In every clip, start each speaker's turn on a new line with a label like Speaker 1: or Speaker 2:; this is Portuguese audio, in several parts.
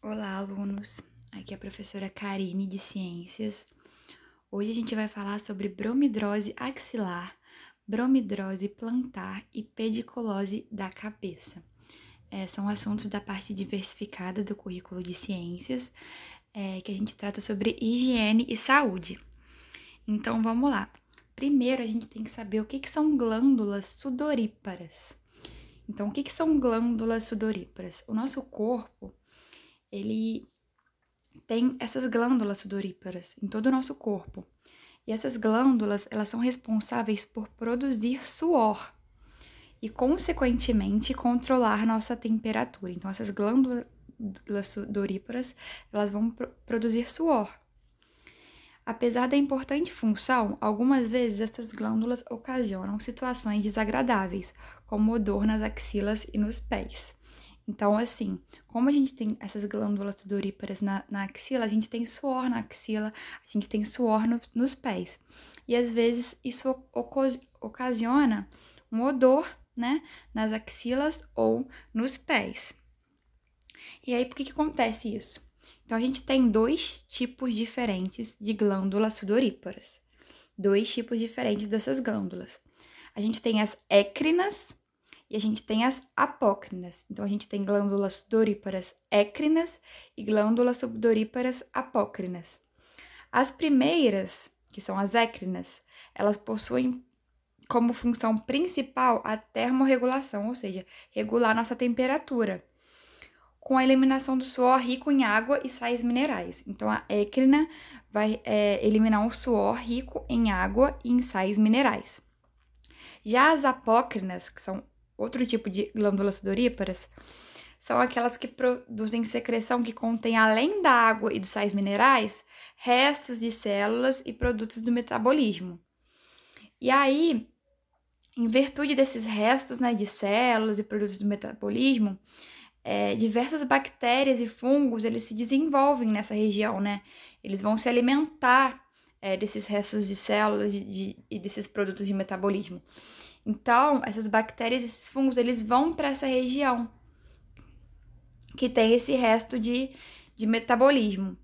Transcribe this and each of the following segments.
Speaker 1: Olá, alunos! Aqui é a professora Karine de Ciências. Hoje a gente vai falar sobre bromidrose axilar, bromidrose plantar e pediculose da cabeça. São assuntos da parte diversificada do currículo de Ciências, que a gente trata sobre higiene e saúde. Então, vamos lá. Primeiro, a gente tem que saber o que são glândulas sudoríparas. Então, o que são glândulas sudoríparas? O nosso corpo, ele tem essas glândulas sudoríparas em todo o nosso corpo. E essas glândulas, elas são responsáveis por produzir suor e, consequentemente, controlar nossa temperatura. Então, essas glândulas sudoríparas, elas vão produzir suor. Apesar da importante função, algumas vezes essas glândulas ocasionam situações desagradáveis, como odor nas axilas e nos pés. Então, assim, como a gente tem essas glândulas sudoríparas na axila, a gente tem suor na axila, a gente tem suor nos pés. E às vezes isso ocasiona um odor, né, nas axilas ou nos pés. E aí, por que acontece isso? Então, a gente tem dois tipos diferentes de glândulas sudoríparas. Dois tipos diferentes dessas glândulas. A gente tem as écrinas e a gente tem as apócrinas. Então, a gente tem glândulas sudoríparas écrinas e glândulas sudoríparas apócrinas. As primeiras, que são as écrinas, elas possuem como função principal a termorregulação, ou seja, regular nossa temperatura, com a eliminação do suor rico em água e sais minerais. Então, a écrina vai eliminar um suor rico em água e em sais minerais. Já as apócrinas, que são outro tipo de glândulas sudoríparas, são aquelas que produzem secreção que contém, além da água e dos sais minerais, restos de células e produtos do metabolismo. E aí, em virtude desses restos, né, de células e produtos do metabolismo, diversas bactérias e fungos, eles se desenvolvem nessa região, né? Eles vão se alimentar desses restos de células e desses produtos de metabolismo. Então, essas bactérias e esses fungos, eles vão para essa região que tem esse resto de metabolismo.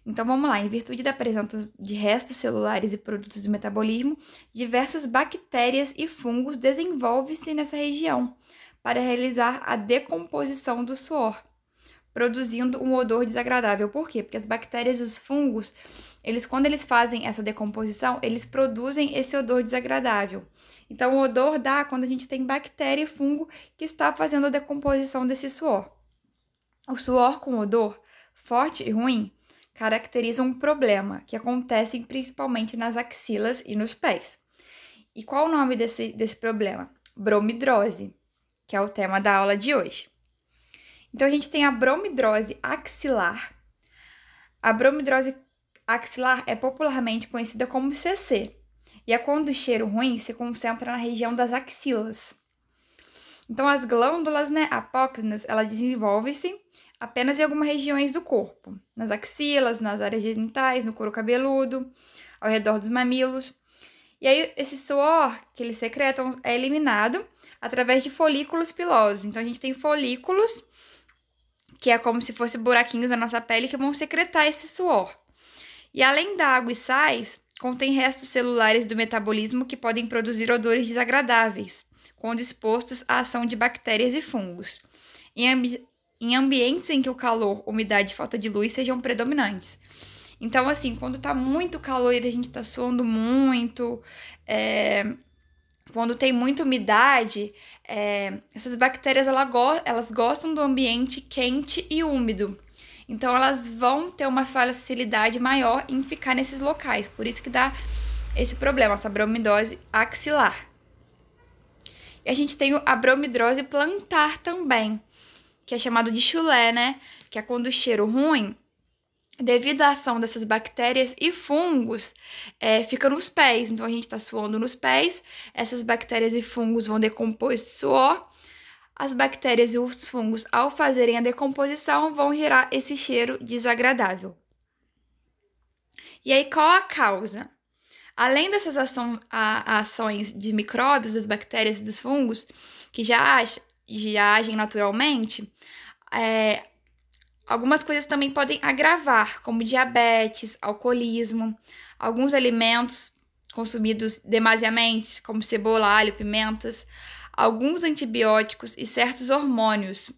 Speaker 1: Então, vamos lá. Em virtude da presença de restos celulares e produtos do metabolismo, diversas bactérias e fungos desenvolvem-se nessa região para realizar a decomposição do suor, produzindo um odor desagradável. Por quê? Porque as bactérias e os fungos, quando eles fazem essa decomposição, eles produzem esse odor desagradável. Então, o odor dá quando a gente tem bactéria e fungo que está fazendo a decomposição desse suor. O suor com odor forte e ruim caracteriza um problema que acontece principalmente nas axilas e nos pés. E qual o nome desse problema? Bromidrose, que é o tema da aula de hoje. Então, a gente tem a bromidrose axilar. A bromidrose axilar é popularmente conhecida como CC, e é quando o cheiro ruim se concentra na região das axilas. Então, as glândulas, né, apócrinas, elas desenvolvem-se apenas em algumas regiões do corpo, nas axilas, nas áreas genitais, no couro cabeludo, ao redor dos mamilos. E aí, esse suor que eles secretam é eliminado através de folículos pilosos. Então, a gente tem folículos, que é como se fossem buraquinhos na nossa pele que vão secretar esse suor. E além da água e sais, contém restos celulares do metabolismo que podem produzir odores desagradáveis, quando expostos à ação de bactérias e fungos, em ambientes em que o calor, umidade e falta de luz sejam predominantes. Então, assim, quando tá muito calor e a gente tá suando muito, quando tem muita umidade, essas bactérias elas gostam do ambiente quente e úmido. Então, elas vão ter uma facilidade maior em ficar nesses locais. Por isso que dá esse problema, essa bromidrose axilar. E a gente tem a bromidrose plantar também, que é chamado de chulé, né? Que é quando o cheiro ruim, devido à ação dessas bactérias e fungos, fica nos pés. Então, a gente tá suando nos pés, essas bactérias e fungos vão decompor esse suor. As bactérias e os fungos, ao fazerem a decomposição, vão gerar esse cheiro desagradável. E aí, qual a causa? Além dessas ações de micróbios, das bactérias e dos fungos, que já agem naturalmente, algumas coisas também podem agravar, como diabetes, alcoolismo, alguns alimentos consumidos demasiadamente, como cebola, alho, pimentas, alguns antibióticos e certos hormônios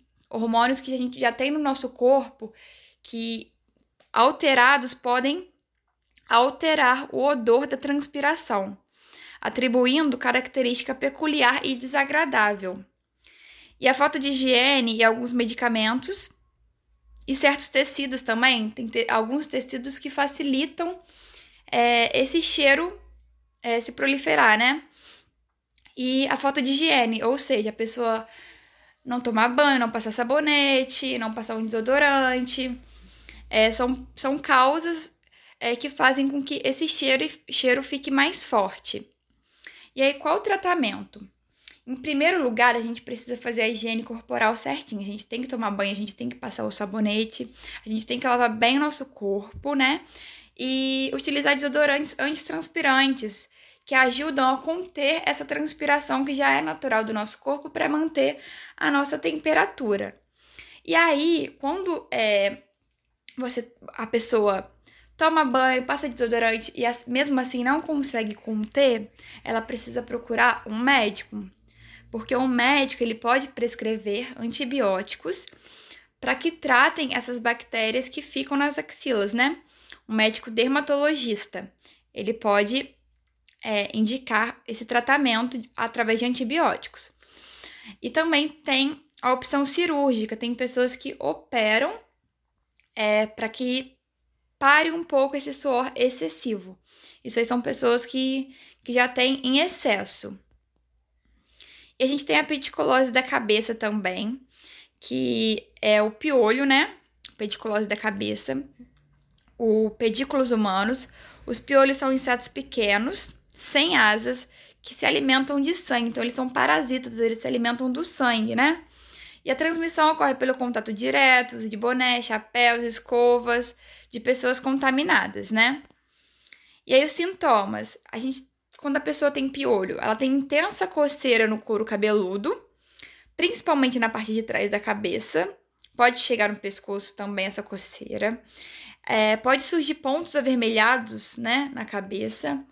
Speaker 1: que a gente já tem no nosso corpo, que alterados podem alterar o odor da transpiração, atribuindo característica peculiar e desagradável. E a falta de higiene e alguns medicamentos e certos tecidos também, tem alguns tecidos que facilitam esse cheiro se proliferar, né? E a falta de higiene, ou seja, a pessoa não tomar banho, não passar sabonete, não passar um desodorante, são causas que fazem com que esse cheiro fique mais forte. E aí, qual o tratamento? Em primeiro lugar, a gente precisa fazer a higiene corporal certinho. A gente tem que tomar banho, a gente tem que passar o sabonete, a gente tem que lavar bem o nosso corpo, né? E utilizar desodorantes antitranspirantes, que ajudam a conter essa transpiração que já é natural do nosso corpo para manter a nossa temperatura. E aí, quando a pessoa toma banho, passa desodorante e mesmo assim não consegue conter, ela precisa procurar um médico. Porque o médico ele pode prescrever antibióticos para que tratem essas bactérias que ficam nas axilas, né? Um médico dermatologista, ele pode indicar esse tratamento através de antibióticos. E também tem a opção cirúrgica, tem pessoas que operam para que pare um pouco esse suor excessivo. Isso aí são pessoas que já têm em excesso. E a gente tem a pediculose da cabeça também, que é o piolho, né? Pediculose da cabeça. O pedículos humanos. Os piolhos são insetos pequenos, sem asas, que se alimentam de sangue. Então, eles são parasitas, eles se alimentam do sangue, né? E a transmissão ocorre pelo contato direto, uso de boné, chapéus, escovas, de pessoas contaminadas, né? E aí, os sintomas. Quando a pessoa tem piolho, ela tem intensa coceira no couro cabeludo, principalmente na parte de trás da cabeça. Pode chegar no pescoço também essa coceira. Pode surgir pontos avermelhados, né, na cabeça.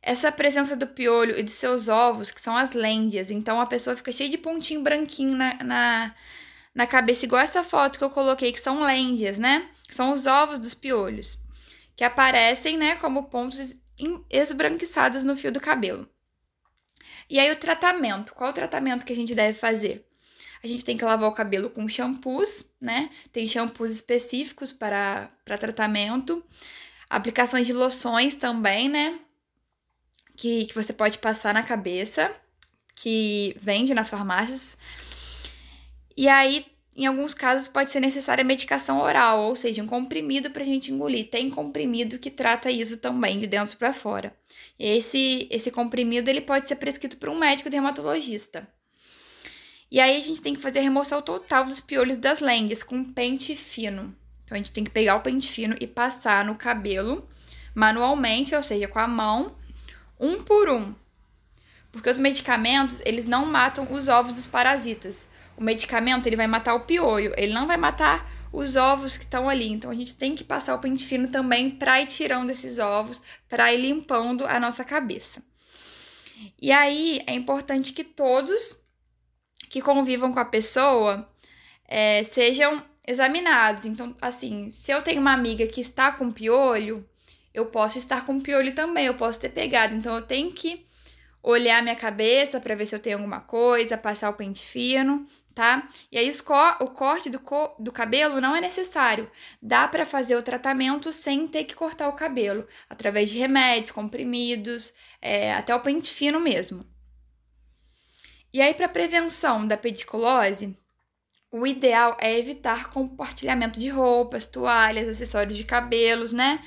Speaker 1: Essa presença do piolho e dos seus ovos, que são as lêndias. Então, a pessoa fica cheia de pontinho branquinho na cabeça, igual essa foto que eu coloquei, que são lêndias, né? São os ovos dos piolhos, que aparecem, né, como pontos esbranquiçados no fio do cabelo. E aí o tratamento, qual o tratamento que a gente deve fazer? A gente tem que lavar o cabelo com shampoos, né? Tem shampoos específicos para tratamento. Aplicações de loções também, né? Que você pode passar na cabeça, que vende nas farmácias. E aí, em alguns casos, pode ser necessária medicação oral, ou seja, um comprimido para a gente engolir. Tem comprimido que trata isso também, de dentro para fora. Esse comprimido ele pode ser prescrito por um médico dermatologista. E aí, a gente tem que fazer a remoção total dos piolhos das lêndias com um pente fino. Então, a gente tem que pegar o pente fino e passar no cabelo manualmente, ou seja, com a mão, um por um. Porque os medicamentos, eles não matam os ovos dos parasitas. O medicamento, ele vai matar o piolho, ele não vai matar os ovos que estão ali. Então, a gente tem que passar o pente fino também para ir tirando esses ovos, para ir limpando a nossa cabeça. E aí, é importante que todos que convivam com a pessoa sejam examinados. Então, assim, se eu tenho uma amiga que está com piolho, eu posso estar com piolho também, eu posso ter pegado. Então, eu tenho que olhar minha cabeça para ver se eu tenho alguma coisa, passar o pente fino, tá? E aí, o corte do cabelo não é necessário. Dá para fazer o tratamento sem ter que cortar o cabelo, através de remédios, comprimidos, até o pente fino mesmo. E aí, para prevenção da pediculose, o ideal é evitar compartilhamento de roupas, toalhas, acessórios de cabelos, né?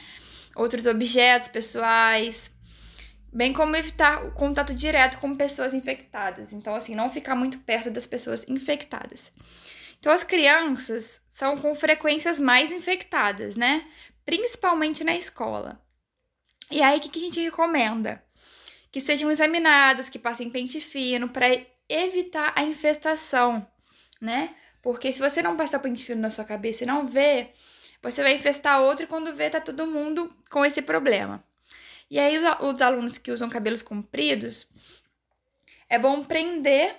Speaker 1: Outros objetos pessoais, bem como evitar o contato direto com pessoas infectadas. Então, assim, não ficar muito perto das pessoas infectadas. Então, as crianças são com frequências mais infectadas, né? Principalmente na escola. E aí, o que a gente recomenda? Que sejam examinadas, que passem pente fino para evitar a infestação, né? Porque se você não passar o pente fino na sua cabeça e não ver, você vai infestar outro e quando vê, tá todo mundo com esse problema. E aí, os alunos que usam cabelos compridos, é bom prender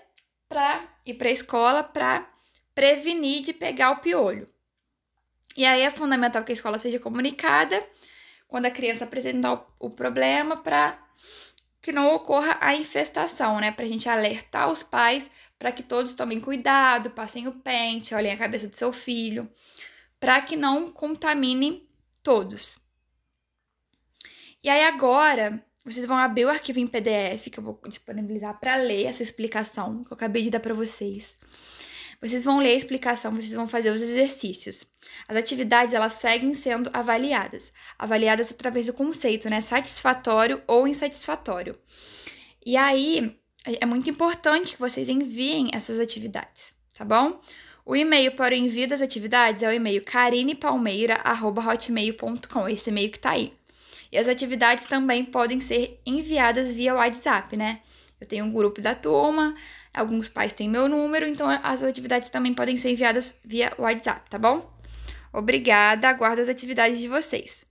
Speaker 1: pra ir pra escola pra prevenir de pegar o piolho. E aí, é fundamental que a escola seja comunicada quando a criança apresentar o problema para que não ocorra a infestação, né? Pra gente alertar os pais para que todos tomem cuidado, passem o pente, olhem a cabeça do seu filho, para que não contamine todos. E aí agora, vocês vão abrir o arquivo em PDF, que eu vou disponibilizar para ler essa explicação que eu acabei de dar para vocês. Vocês vão ler a explicação, vocês vão fazer os exercícios. As atividades, elas seguem sendo avaliadas através do conceito, né? Satisfatório ou insatisfatório. E aí, é muito importante que vocês enviem essas atividades, tá bom? O e-mail para o envio das atividades é o e-mail karinepalmeira@hotmail.com, esse e-mail que tá aí. E as atividades também podem ser enviadas via WhatsApp, né? Eu tenho um grupo da turma, alguns pais têm meu número, então as atividades também podem ser enviadas via WhatsApp, tá bom? Obrigada, aguardo as atividades de vocês.